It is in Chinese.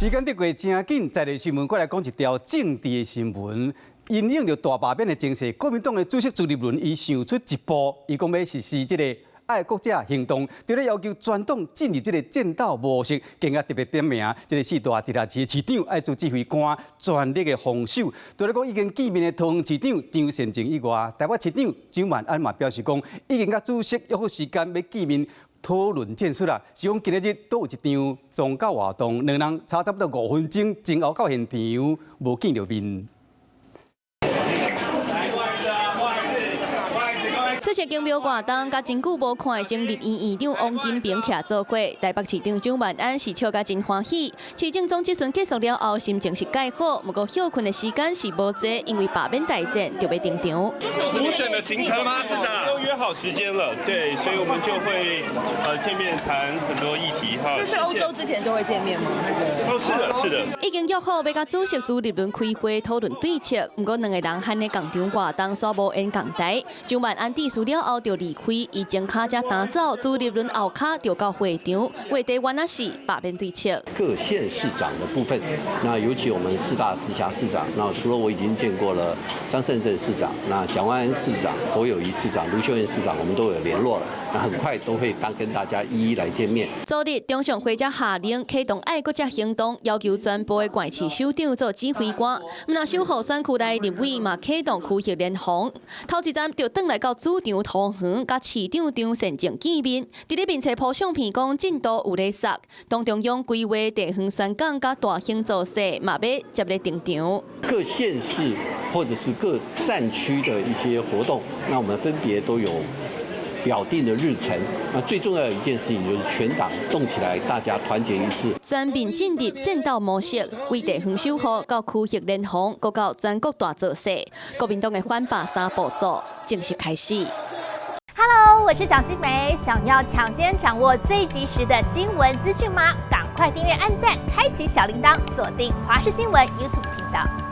时间得过真紧，在地新闻，过来讲一条政治的新闻。因应着大罢免的情势，国民党的主席朱立伦伊想出一步，伊讲要实施这个爱国者行动，就咧要求全党进入这个战斗模式，更加特别点名，这个四大直辖市市长爱做指挥官，全力的防守。就咧讲已经见面的桃园市长张善政以外，台北市长蒋万安嘛表示讲，已经甲主席约好时间要见面。讨论战术啦，是讲今日都有一场宗教活动，两人差不多5分钟，前后到现场无见到面。出席竞标活动，甲真久无看的前立院院长王金平徛做过，台北市长蒋万安是笑甲真欢喜。市政总质询结束了后，心情是介好，不过休困的时间是无济，因为罢免大战就要登场。初选的行程吗，市长？都约好时间了，对，所以我们就会见面谈很多议题哈。是欧洲之前就会见面吗？哦，是的，是的。已经约好要甲主席朱立伦开会讨论对策，不过两个人喊的共场活动煞无演共台，蒋万安致辞了后就离开，伊前脚才打走，朱立伦后脚就到会场。话题原来是罢免对策。各县市长的部分，那尤其我们4大直辖市长，那除了我已经见过了张善政市长，那蒋万安市长、侯友宜市长、卢秀燕市长，我们都有联络了，那很快都会跟大家一一来见面。昨日中常会才下令启动爱国者行动，要求全部的县市首长做指挥官。那守护选区内立委嘛启动区域联防，头一站就转来到主场桃园，甲市长张善政见面。伫咧面册铺相片讲进度有咧杀，当中用规划地方宣讲甲大型造势，嘛要接咧登场。各县市或者是各战区的一些活动，那我们分别都有表定的日程。那最重要的一件事情就是全党动起来，大家团结一致，全面进入战斗模式，为地方守护到区域联防，搁到全国大造势。国民党的反罢3步骤正式开始。Hello， 我是蒋欣梅。想要抢先掌握最及时的新闻资讯吗？赶快订阅、按赞、开启小铃铛，锁定华视新闻 YouTube 频道。